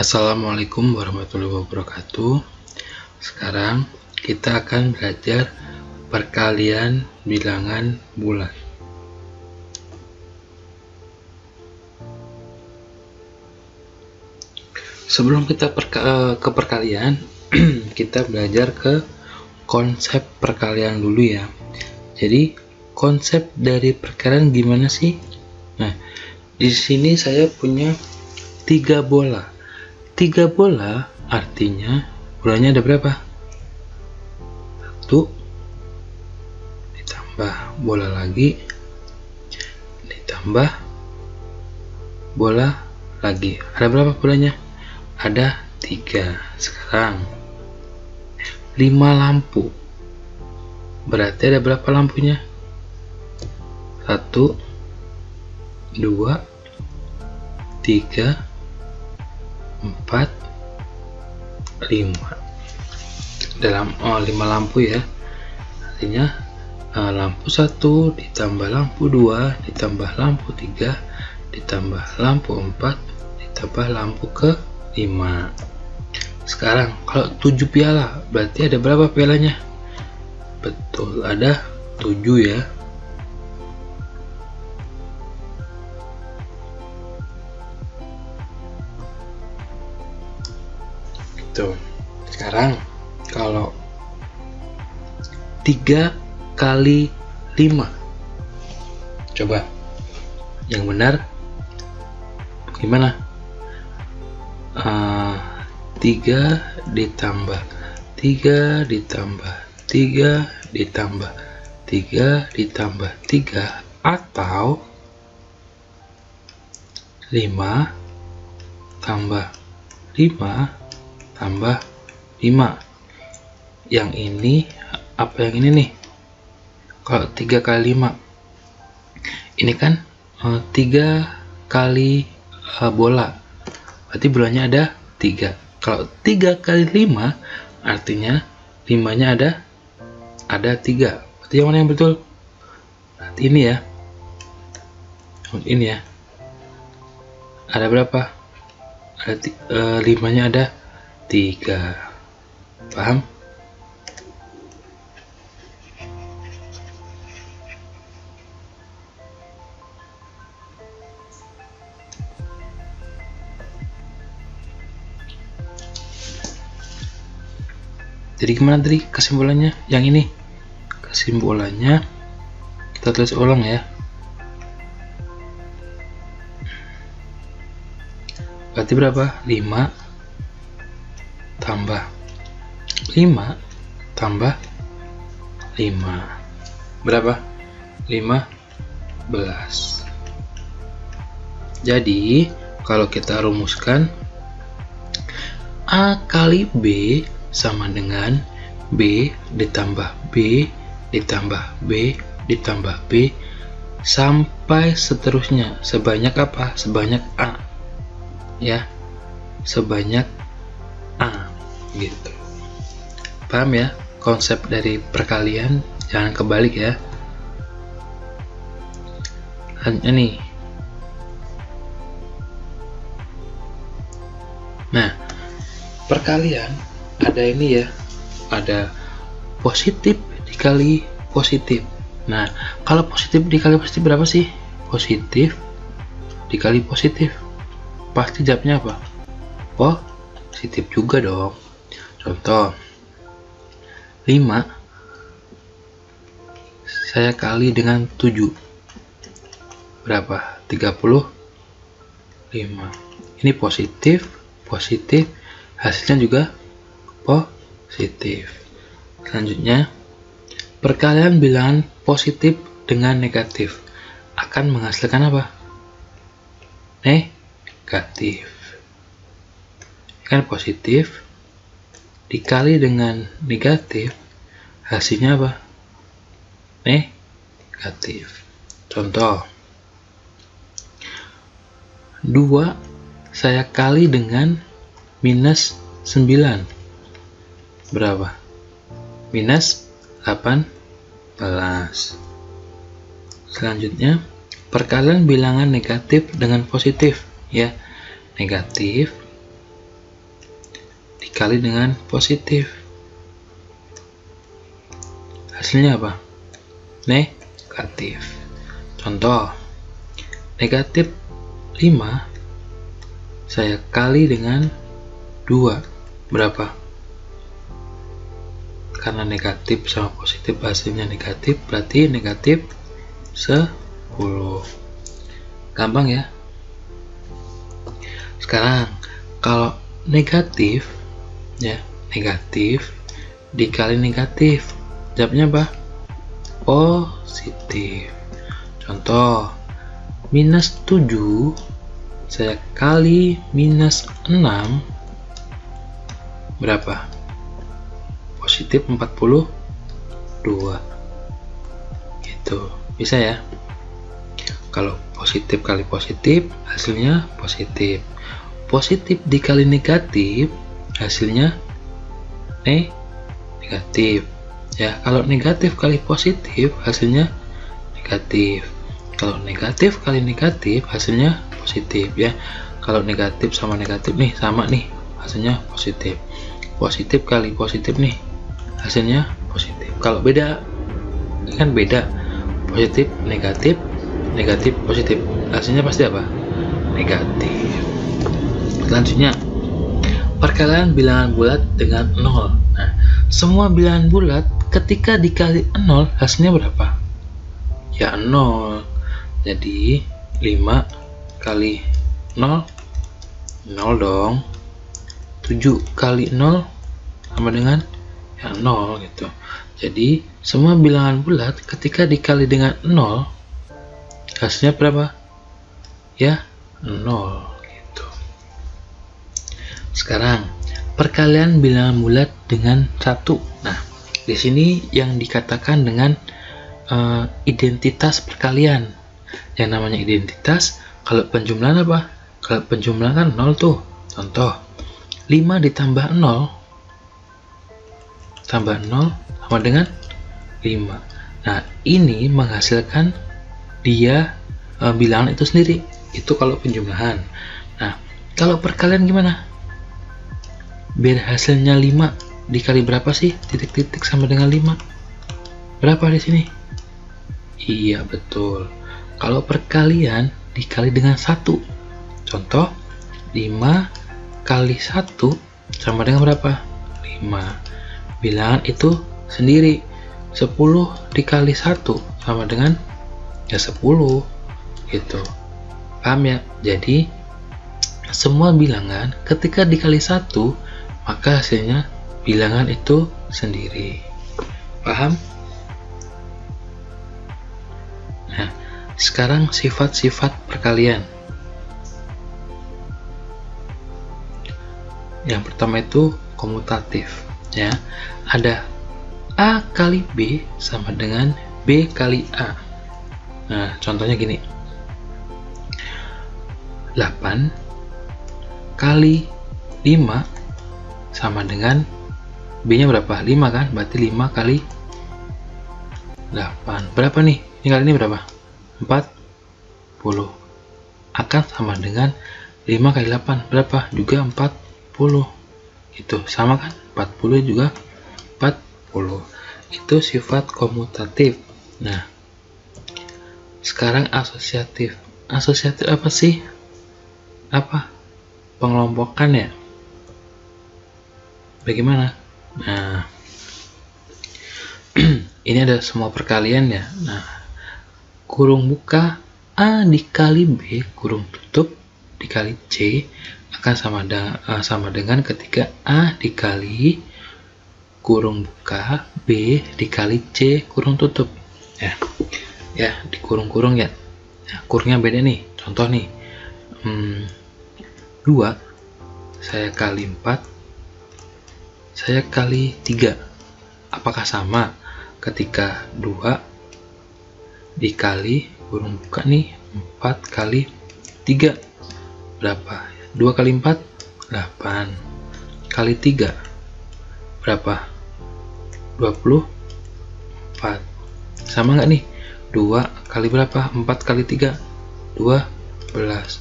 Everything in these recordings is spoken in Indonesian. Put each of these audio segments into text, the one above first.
Assalamualaikum warahmatullahi wabarakatuh. Sekarang kita akan belajar perkalian bilangan bulan. Sebelum kita ke perkalian, kita belajar ke konsep perkalian dulu ya. Jadi konsep dari perkalian gimana sih? Nah, di sini saya punya 3 bola. 3 bola artinya bolanya ada berapa? 1 ditambah bola lagi ditambah bola lagi. Ada berapa bolanya? Ada 3. Sekarang 5 lampu. Berarti ada berapa lampunya? 1 2 3 4 5. Dalam 5 lampu ya. Artinya lampu 1 ditambah lampu 2 ditambah lampu 3 ditambah lampu 4 ditambah lampu ke 5. Sekarang kalau 7 piala berarti ada berapa pialanya? Betul, ada 7 ya. Sekarang kalau 3 kali 5, coba yang benar gimana? 3 ditambah 3 ditambah 3 ditambah 3 ditambah 3 atau 5 tambah 5 tambah 5. Yang ini apa yang ini nih? Kalau 3 kali 5 ini kan 3 kali bola, berarti bolanya ada 3. Kalau 3 kali 5 artinya 5 nya ada 3. Berarti yang mana yang betul? Berarti ini ya. Ini ya. Ada berapa? Ada 5 nya ada 3. Paham? Jadi gimana tadi kesimpulannya? Yang ini kesimpulannya kita tulis ulang ya. Berarti berapa? 5 tambah 5 tambah 5 berapa? 15. Jadi kalau kita rumuskan A kali B sama dengan B ditambah B ditambah B ditambah B sampai seterusnya sebanyak apa? Sebanyak A ya, sebanyak A gitu. Paham ya konsep dari perkalian? Jangan kebalik ya. Hanya nih. Nah, perkalian ada ini ya, ada positif dikali positif. Nah, kalau positif dikali positif berapa sih? Positif dikali positif pasti jawabnya apa? Positif juga dong. Contoh 5 saya kali dengan 7 berapa? 35. Ini positif hasilnya juga positif. Selanjutnya perkalian bilangan positif dengan negatif akan menghasilkan apa? Negatif. Kan positif dikali dengan negatif hasilnya apa? Negatif. Contoh 2 saya kali dengan minus 9 berapa? Minus 18. Selanjutnya perkalian bilangan negatif dengan positif ya. Negatif dikali dengan positif. Hasilnya apa? Negatif. Contoh, negatif 5 saya kali dengan 2. Berapa? Karena negatif sama positif hasilnya negatif, berarti negatif 10. Gampang ya. Sekarang kalau negatif ya, negatif dikali negatif, jawabnya apa? Positif. Contoh, minus 7 saya kali minus 6 berapa? Positif 42. Gitu. Bisa ya? Kalau positif kali positif, hasilnya positif. Positif dikali negatif, hasilnya negatif. Ya, kalau negatif kali positif, hasilnya negatif. Kalau negatif kali negatif, hasilnya positif ya. Kalau negatif sama negatif nih, sama nih, hasilnya positif. Positif kali positif nih, hasilnya positif. Kalau beda, kan beda. Positif, negatif, negatif, positif. Hasilnya pasti apa? Negatif. Selanjutnya, perkalian bilangan bulat dengan 0. Nah, semua bilangan bulat ketika dikali 0, hasilnya berapa? Ya 0. Jadi 5 kali 0, 0 dong. 7 kali 0 sama dengan ya 0 gitu. Jadi semua bilangan bulat ketika dikali dengan 0, hasilnya berapa? Ya 0 gitu. Sekarang perkalian bilangan bulat dengan 1. Nah, di sini yang dikatakan dengan identitas perkalian. Yang namanya identitas, kalau penjumlahan apa? Kalau penjumlahan kan 0 tuh. Contoh, 5 ditambah 0 tambah 0 sama dengan 5. Nah, ini menghasilkan dia bilangan itu sendiri. Itu kalau penjumlahan. Nah, kalau perkalian gimana? Biar hasilnya 5 dikali berapa sih? Titik-titik sama dengan 5. Berapa di sini? Iya, betul. Kalau perkalian dikali dengan 1. Contoh, 5 kali 1 sama dengan berapa? 5. Bilangan itu sendiri. 10 dikali 1 sama dengan ya 10 gitu. Paham ya? Jadi semua bilangan ketika dikali 1, maka hasilnya bilangan itu sendiri. Paham? Nah, sekarang sifat-sifat perkalian. Yang pertama itu komutatif ya. Ada A kali B sama dengan B kali A. Nah, contohnya gini. 8 kali 5 sama dengan B-nya berapa? 5 kan? Berarti 5 kali 8. Berapa nih? Ini kali ini berapa? 40. Akan sama dengan 5 kali 8. Berapa? Juga 40. Itu sama kan? 40 juga 40. Itu sifat komutatif. Nah, sekarang asosiatif. Asosiatif apa sih? Apa? Pengelompokan ya? Bagaimana? Nah, ini ada semua perkalian ya. Nah, kurung buka A dikali B kurung tutup dikali C akan sama dengan ketika A dikali kurung buka B dikali C kurung tutup ya. Ya, di kurung-kurung ya. Nah, kurungnya beda nih. Contoh nih. 2 saya kali 4 saya kali 3. Apakah sama ketika 2 dikali kurung buka nih 4 kali 3 berapa? 2 kali 4 8 kali 3 berapa? 24. Sama nggak nih? 2 kali berapa? 4 kali 3 12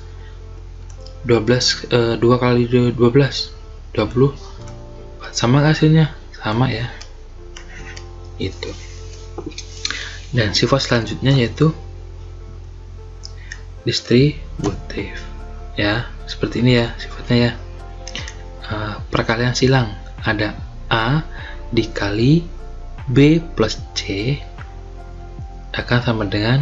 2 kali 12 24. Sama hasilnya? Sama ya. Itu. Dan sifat selanjutnya yaitu distributif. Ya, seperti ini ya sifatnya ya. Perkalian silang, ada A dikali B plus C akan sama dengan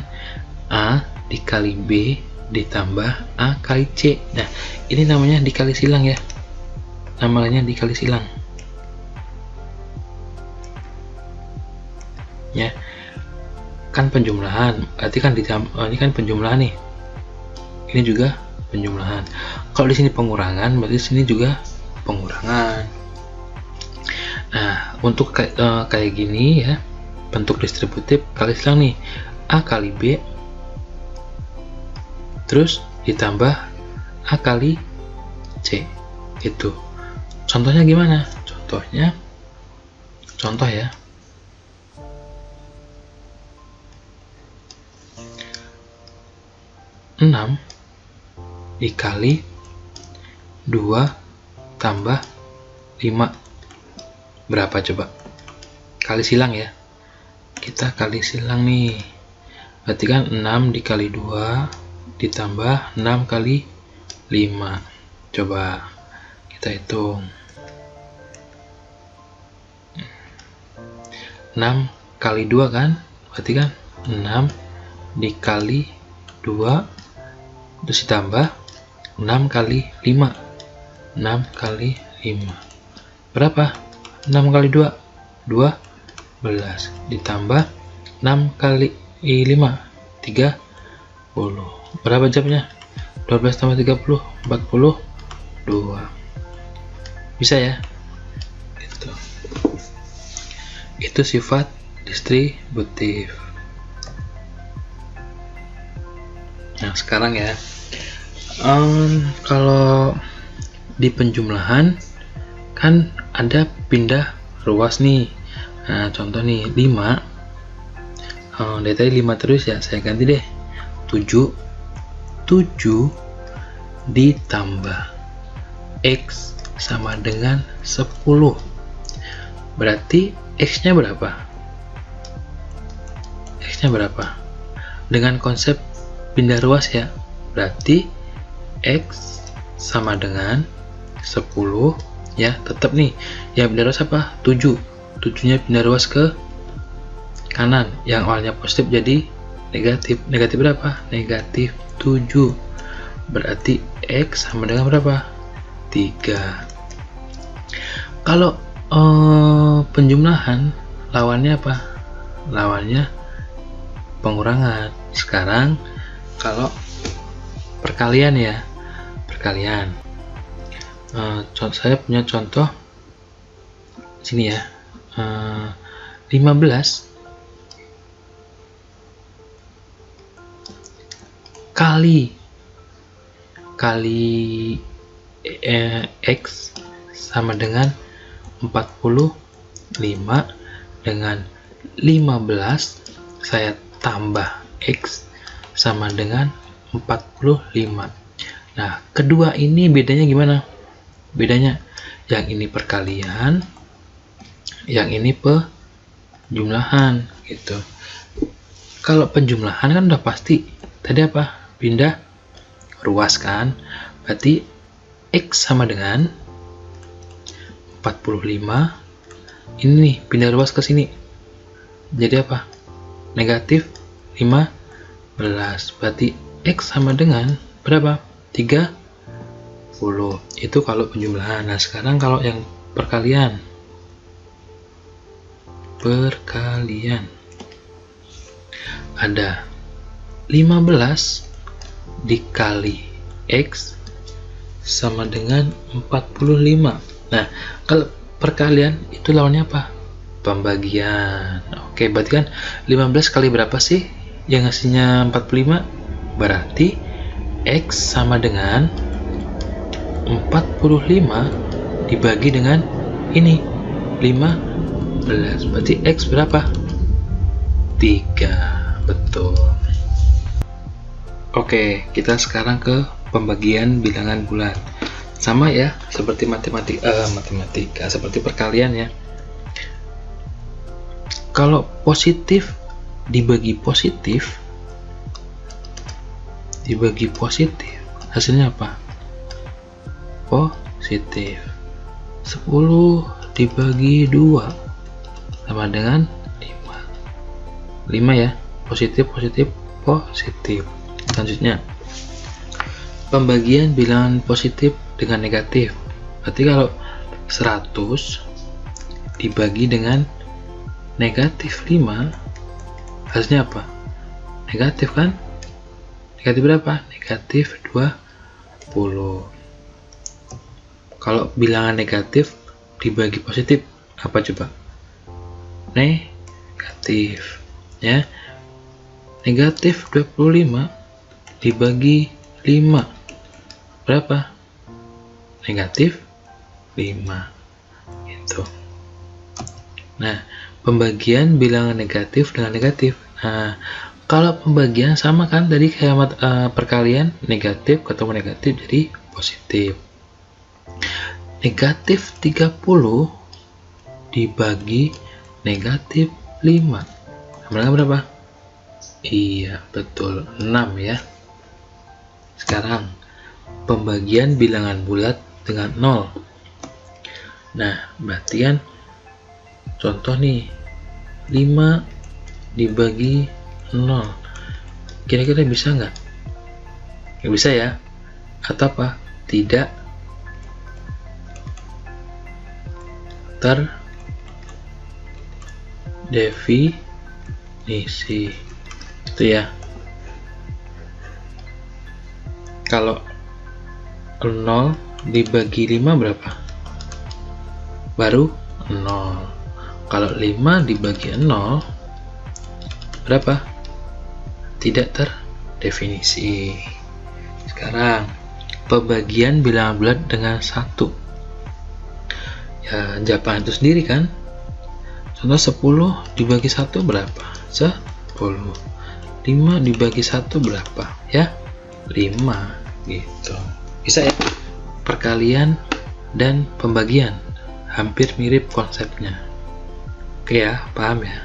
A dikali B ditambah A kali C. Nah, ini namanya dikali silang ya. Namanya dikali silang. Ya. Kan penjumlahan, berarti kan ini kan penjumlahan nih. Ini juga penjumlahan. Kalau di sini pengurangan, berarti sini juga pengurangan. Nah, untuk kayak gini ya, bentuk distributif kali silang nih, A kali B terus ditambah A kali C gitu. Contohnya gimana? Contoh ya, 6 dikali 2 tambah 5 berapa coba? Kali silang ya, kita kali silang nih, berarti kan 6 dikali 2 ditambah 6 kali 5. Coba kita hitung. 6 kali 2 kan, berarti kan 6 dikali 2 terus ditambah 6 kali 5. 6 kali 5 berapa? 6 kali 2 12 ditambah 6 kali 5 30. Berapa jawabnya? 12 tambah 30 42. Bisa ya? Itu sifat distributif. Nah, sekarang ya, kalau di penjumlahan kan ada pindah ruas nih. Nah, contoh nih 5. Dari tadi 5 terus ya, saya ganti deh 7 ditambah X sama dengan 10. Berarti X nya berapa? X nya berapa? Dengan konsep pindah ruas ya, berarti X sama dengan 10 ya, tetap nih yang pindah ruas apa? 7 nya pindah ruas ke kanan, yang awalnya positif jadi negatif. Negatif berapa? Negatif 7. Berarti X sama dengan berapa? 3. Kalau penjumlahan lawannya apa? Lawannya pengurangan. Sekarang kalau perkalian ya, saya punya contoh sini ya, 15 kali X sama dengan 45 dengan 15 saya tambah X sama dengan 45. Nah, kedua ini bedanya gimana? Bedanya yang ini perkalian, yang ini penjumlahan gitu. Kalau penjumlahan kan udah pasti tadi apa? Pindah ruas kan, berarti X sama dengan 45. Ini nih pindah ruas ke sini, jadi apa? Negatif 15. Berarti X sama dengan berapa? 30. Itu kalau penjumlahan. Nah, sekarang kalau yang perkalian ada 15 dikali X sama dengan 45. Nah, kalau perkalian itu lawannya apa? Pembagian. Oke, berarti kan 15 kali berapa sih yang hasilnya 45? Berarti X sama dengan 45 dibagi dengan ini 15. Berarti X berapa? 3. Betul. Oke, kita sekarang ke pembagian bilangan bulat. Sama ya, seperti matematika, seperti perkalian ya. Kalau positif dibagi positif, hasilnya apa? Positif. 10 dibagi 2 sama dengan 5 ya, positif. Selanjutnya, pembagian bilangan positif dengan negatif. Berarti kalau 100 dibagi dengan negatif 5, hasilnya apa? Negatif kan? Negatif berapa? Negatif 20. Kalau bilangan negatif dibagi positif, apa coba? Negatif ya. Negatif 25 dibagi 5 berapa? Negatif 5 gitu. Nah, pembagian bilangan negatif dengan negatif. Nah, kalau pembagian sama kan tadi kayak perkalian, negatif ketemu negatif jadi positif. Negatif 30 dibagi negatif 5 sama dengan berapa? Iya, betul, 6 ya. Sekarang pembagian bilangan bulat dengan 0. Nah, berarti kan contoh nih, 5 dibagi 0. Kira-kira bisa nggak? Nggak bisa ya. Atau apa? Tidak terdefinisi. Itu ya. Kalau 0 dibagi 5 berapa? Baru 0. Kalau 5 dibagi 0 berapa? Tidak terdefinisi. Sekarang pembagian bilangan bulat dengan 1. Ya, jawaban itu sendiri kan. Contoh 10 dibagi 1 berapa? 10. 5 dibagi 1 berapa? Ya, 5 gitu. Bisa ya. Perkalian dan pembagian hampir mirip konsepnya. Oke ya, paham ya?